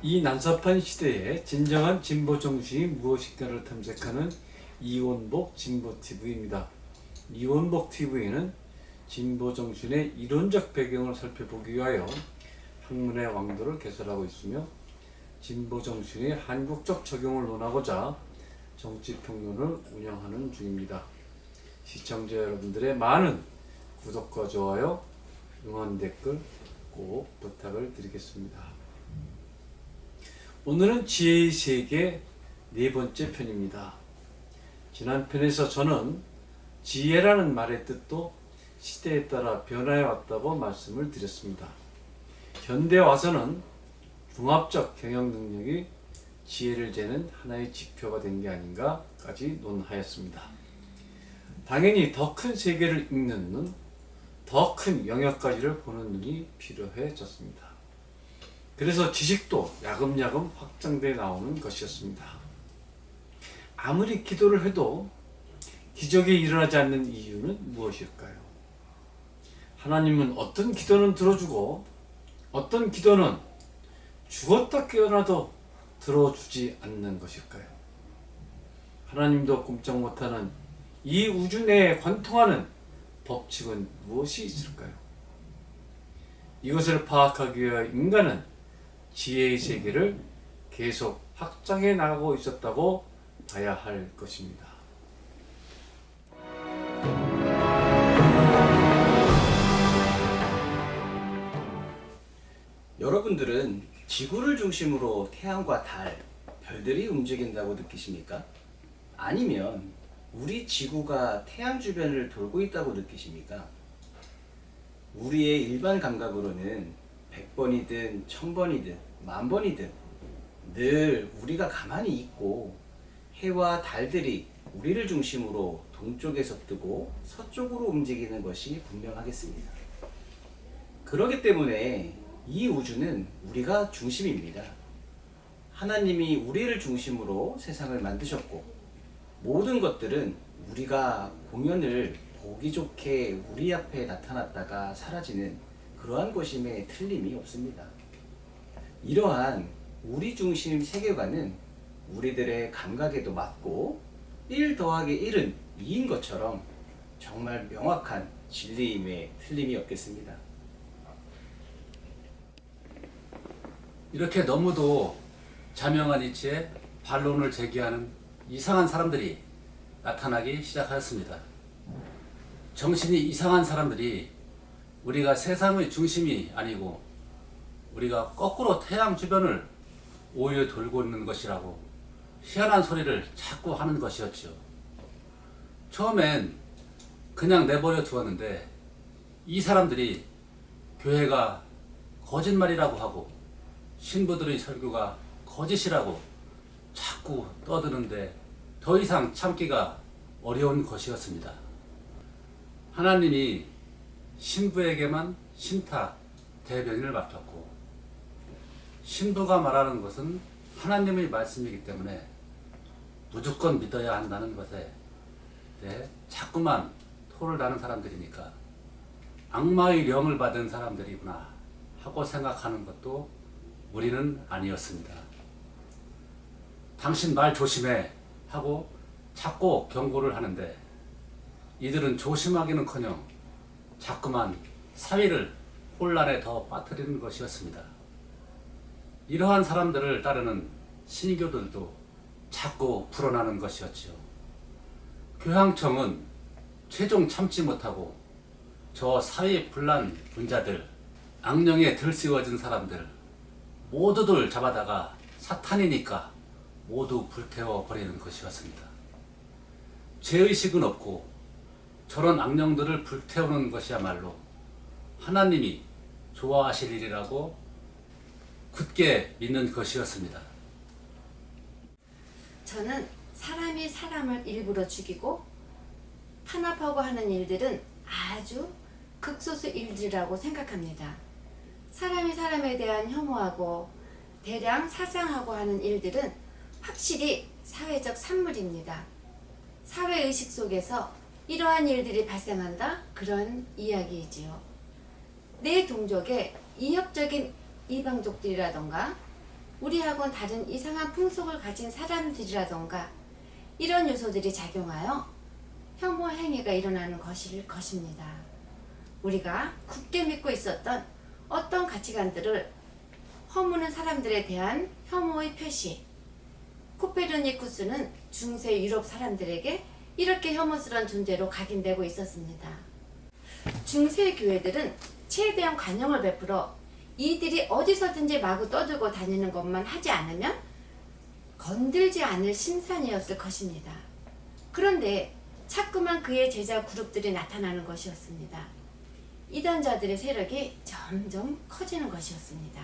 이 난섭한 시대에 진정한 진보 정신이 무엇일까를 탐색하는 이원복 진보TV입니다. 이원복 TV는 진보 정신의 이론적 배경을 살펴보기 위하여 학문의 왕도를 개설하고 있으며 진보 정신의 한국적 적용을 논하고자 정치평론을 운영하는 중입니다. 시청자 여러분들의 많은 구독과 좋아요, 응원 댓글 꼭 부탁을 드리겠습니다. 오늘은 지혜의 세계 네 번째 편입니다. 지난 편에서 저는 지혜라는 말의 뜻도 시대에 따라 변화해 왔다고 말씀을 드렸습니다. 현대 와서는 종합적 경영 능력이 지혜를 재는 하나의 지표가 된 게 아닌가까지 논하였습니다. 당연히 더 큰 세계를 읽는 눈, 더 큰 영역까지를 보는 눈이 필요해졌습니다. 그래서 지식도 야금야금 확장돼 나오는 것이었습니다. 아무리 기도를 해도 기적이 일어나지 않는 이유는 무엇일까요? 하나님은 어떤 기도는 들어주고 어떤 기도는 죽었다 깨어나도 들어주지 않는 것일까요? 하나님도 꼼짝 못하는 이 우주 내에 관통하는 법칙은 무엇이 있을까요? 이것을 파악하기 위해 인간은 지혜의 세계를 계속 확장해 나가고 있었다고 봐야 할 것입니다. 여러분들은 지구를 중심으로 태양과 달, 별들이 움직인다고 느끼십니까? 아니면 우리 지구가 태양 주변을 돌고 있다고 느끼십니까? 우리의 일반 감각으로는 100번이든 1000번이든 10,000번이든 늘 우리가 가만히 있고 해와 달들이 우리를 중심으로 동쪽에서 뜨고 서쪽으로 움직이는 것이 분명하겠습니다. 그렇기 때문에 이 우주는 우리가 중심입니다. 하나님이 우리를 중심으로 세상을 만드셨고 모든 것들은 우리가 공연을 보기 좋게 우리 앞에 나타났다가 사라지는 그러한 것임에 틀림이 없습니다. 이러한 우리 중심 세계관은 우리들의 감각에도 맞고 1 더하기 1은 2인 것처럼 정말 명확한 진리임에 틀림이 없겠습니다. 이렇게 너무도 자명한 이치에 반론을 제기하는 이상한 사람들이 나타나기 시작하였습니다. 정신이 이상한 사람들이 우리가 세상의 중심이 아니고 우리가 거꾸로 태양 주변을 오히려 돌고 있는 것이라고 희한한 소리를 자꾸 하는 것이었죠. 처음엔 그냥 내버려 두었는데 이 사람들이 교회가 거짓말이라고 하고 신부들의 설교가 거짓이라고 자꾸 떠드는데 더 이상 참기가 어려운 것이었습니다. 하나님이 신부에게만 신탁 대변인을 맡겼고 신부가 말하는 것은 하나님의 말씀이기 때문에 무조건 믿어야 한다는 것에 대해 자꾸만 토를 다는 사람들이니까 악마의 영을 받은 사람들이구나 하고 생각하는 것도 우리는 아니었습니다. 당신 말 조심해 하고 자꾸 경고를 하는데 이들은 조심하기는커녕 자꾸만 사회를 혼란에 더 빠뜨리는 것이었습니다. 이러한 사람들을 따르는 신교들도 자꾸 불어나는 것이었지요. 교황청은 최종 참지 못하고 저 사회 분란 분자들, 악령에 들씌워진 사람들 모두들 잡아다가 사탄이니까 모두 불태워 버리는 것이었습니다. 죄의식은 없고 저런 악령들을 불태우는 것이야말로 하나님이 좋아하실 일이라고 굳게 믿는 것이었습니다. 저는 사람이 사람을 일부러 죽이고 탄압하고 하는 일들은 아주 극소수 일들이라고 생각합니다. 사람이 사람에 대한 혐오하고 대량 살상하고 하는 일들은 확실히 사회적 산물입니다. 사회의식 속에서 이러한 일들이 발생한다? 그런 이야기이지요. 내 동족의 이협적인 이방족들이라던가 우리하고는 다른 이상한 풍속을 가진 사람들이라던가 이런 요소들이 작용하여 혐오 행위가 일어나는 것입니다. 우리가 굳게 믿고 있었던 어떤 가치관들을 허무는 사람들에 대한 혐오의 표시. 코페르니쿠스는 중세 유럽 사람들에게 이렇게 혐오스러운 존재로 각인되고 있었습니다. 중세 교회들은 최대한 관용을 베풀어 이들이 어디서든지 마구 떠들고 다니는 것만 하지 않으면 건들지 않을 심산이었을 것입니다. 그런데 자꾸만 그의 제자 그룹들이 나타나는 것이었습니다. 이단자들의 세력이 점점 커지는 것이었습니다.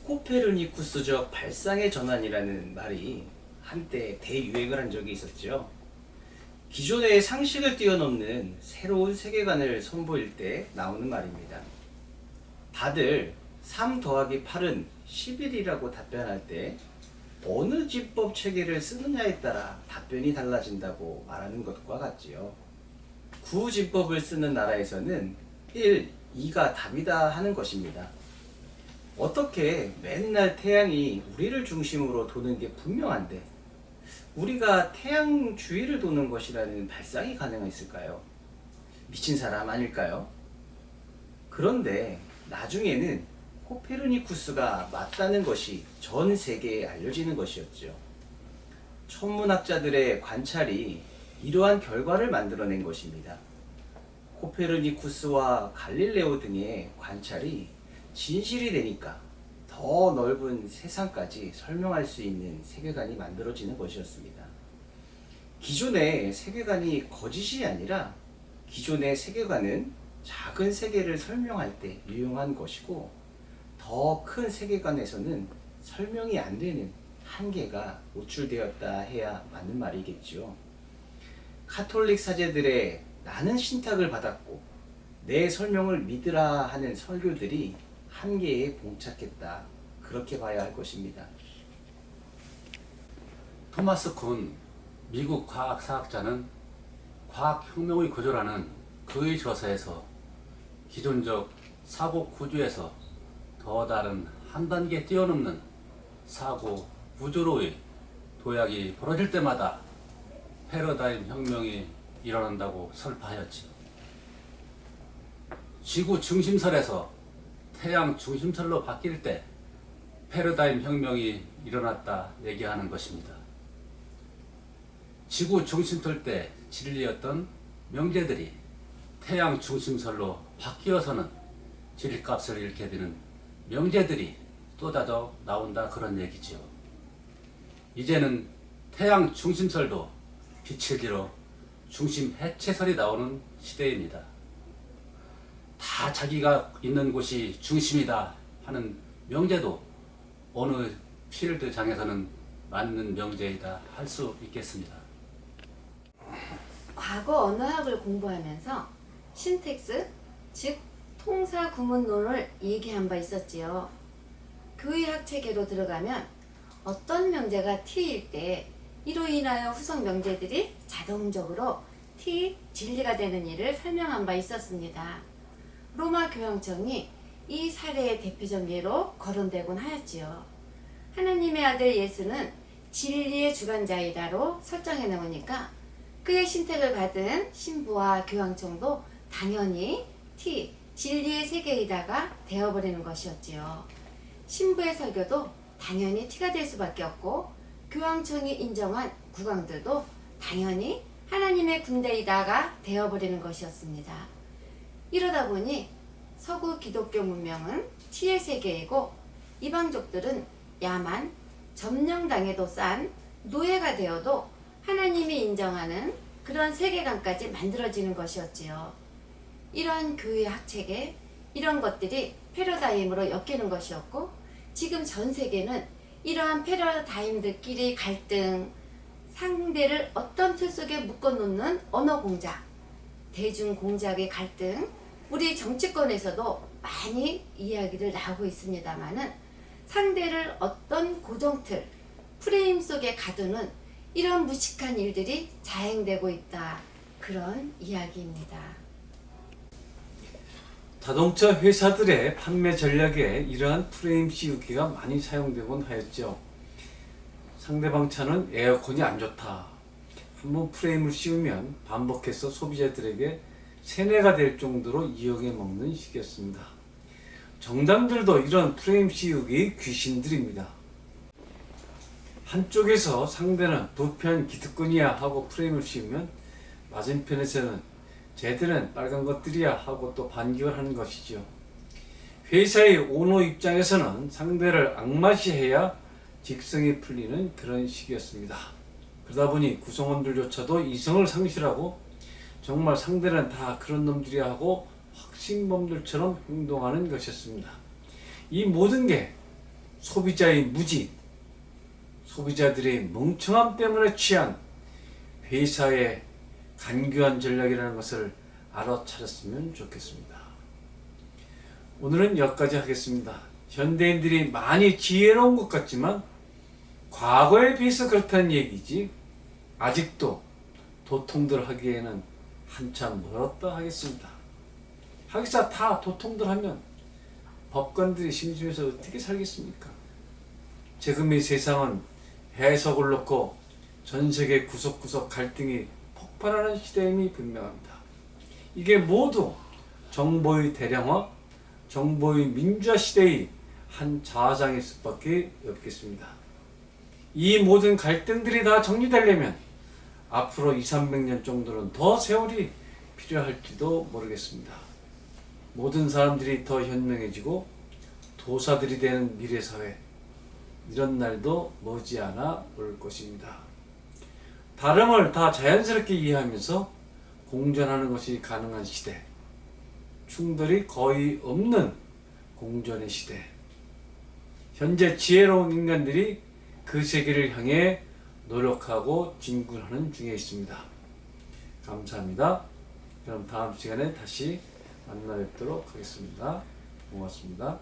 코페르니쿠스적 발상의 전환이라는 말이 한때 대유행을 한 적이 있었죠. 기존의 상식을 뛰어넘는 새로운 세계관을 선보일 때 나오는 말입니다. 다들 3 더하기 8은 11이라고 답변할 때 어느 집법 체계를 쓰느냐에 따라 답변이 달라진다고 말하는 것과 같지요. 구집법을 쓰는 나라에서는 1, 2가 답이다 하는 것입니다. 어떻게 맨날 태양이 우리를 중심으로 도는 게 분명한데 우리가 태양 주위를 도는 것이라는 발상이 가능했을까요? 미친 사람 아닐까요? 그런데 나중에는 코페르니쿠스가 맞다는 것이 전 세계에 알려지는 것이었죠. 천문학자들의 관찰이 이러한 결과를 만들어낸 것입니다. 코페르니쿠스와 갈릴레오 등의 관찰이 진실이 되니까 더 넓은 세상까지 설명할 수 있는 세계관이 만들어지는 것이었습니다. 기존의 세계관이 거짓이 아니라 기존의 세계관은 작은 세계를 설명할 때 유용한 것이고 더 큰 세계관에서는 설명이 안 되는 한계가 노출되었다 해야 맞는 말이겠죠. 카톨릭 사제들의 나는 신탁을 받았고 내 설명을 믿으라 하는 설교들이 한계에 봉착했다. 그렇게 봐야 할 것입니다. 토마스 쿤 미국 과학사학자는 과학혁명의 구조라는 그의 저서에서 기존적 사고 구조에서 더 다른 한 단계 뛰어넘는 사고 구조로의 도약이 벌어질 때마다 패러다임 혁명이 일어난다고 설파하였지요. 지구 중심설에서 태양 중심설로 바뀔 때 패러다임 혁명이 일어났다 얘기하는 것입니다. 지구 중심설 때 진리였던 명제들이 태양 중심설로 바뀌어서는 진리값을 잃게 되는 명제들이 쏟아져 나온다 그런 얘기지요. 이제는 태양 중심설도 빛을 잃어 중심 해체설이 나오는 시대입니다. 다 자기가 있는 곳이 중심이다 하는 명제도 어느 필드장에서는 맞는 명제이다 할 수 있겠습니다. 과거 언어학을 공부하면서 신텍스, 즉 통사 구문론을 얘기한 바 있었지요. 교의학 체계로 들어가면 어떤 명제가 T일 때 이로 인하여 후속 명제들이 자동적으로 T 진리가 되는 일을 설명한 바 있었습니다. 로마 교황청이 이 사례의 대표적 예로 거론되곤 하였지요. 하나님의 아들 예수는 진리의 주관자이다로 설정해 놓으니까 그의 신택을 받은 신부와 교황청도 당연히 T, 진리의 세계이다가 되어버리는 것이었지요. 신부의 설교도 당연히 T가 될 수밖에 없고 교황청이 인정한 국왕들도 당연히 하나님의 군대이다가 되어버리는 것이었습니다. 이러다 보니 서구 기독교 문명은 T의 세계이고 이방족들은 야만, 점령당해도 싼 노예가 되어도 하나님이 인정하는 그런 세계관까지 만들어지는 것이었지요. 이러한 교회 학책에 이런 것들이 패러다임으로 엮이는 것이었고 지금 전 세계는 이러한 패러다임들끼리 갈등, 상대를 어떤 틀 속에 묶어놓는 언어 공작, 대중 공작의 갈등, 우리 정치권에서도 많이 이야기를 나오고 있습니다만은 상대를 어떤 고정틀, 프레임 속에 가두는 이런 무식한 일들이 자행되고 있다. 그런 이야기입니다. 자동차 회사들의 판매 전략에 이러한 프레임 씌우기가 많이 사용되곤 하였죠. 상대방 차는 에어컨이 안 좋다. 한번 프레임을 씌우면 반복해서 소비자들에게 세뇌가 될 정도로 이용해 먹는 시기였습니다. 정당들도 이런 프레임 씌우기 귀신들입니다. 한쪽에서 상대는 부편 기득권이야 하고 프레임을 씌우면 맞은편에서는 쟤들은 빨간 것들이야 하고 또 반격을 하는 것이죠. 회사의 오너 입장에서는 상대를 악마시해야 직성이 풀리는 그런 시기였습니다. 그러다 보니 구성원들조차도 이성을 상실하고 정말 상대는 다 그런 놈들이야 하고 확신범들처럼 행동하는 것이었습니다. 이 모든 게 소비자의 무지, 소비자들의 멍청함 때문에 취한 회사의 간교한 전략이라는 것을 알아차렸으면 좋겠습니다. 오늘은 여기까지 하겠습니다. 현대인들이 많이 지혜로운 것 같지만 과거에 비해서 그렇다는 얘기지 아직도 도통들 하기에는 한참 멀었다 하겠습니다. 하기사 다 도통들 하면 법관들이 심심해서 어떻게 살겠습니까? 지금의 세상은 해석을 놓고 전 세계 구석구석 갈등이 폭발하는 시대임이 분명합니다. 이게 모두 정보의 대량화, 정보의 민주화 시대의 한 자아장일 수밖에 없겠습니다. 이 모든 갈등들이 다 정리되려면 앞으로 200~300년 정도는 더 세월이 필요할지도 모르겠습니다. 모든 사람들이 더 현명해지고 도사들이 되는 미래사회, 이런 날도 머지않아 올 것입니다. 다름을 다 자연스럽게 이해하면서 공존하는 것이 가능한 시대, 충돌이 거의 없는 공존의 시대, 현재 지혜로운 인간들이 그 세계를 향해 노력하고 진군하는 중에 있습니다. 감사합니다. 그럼 다음 시간에 다시 만나 뵙도록 하겠습니다. 고맙습니다.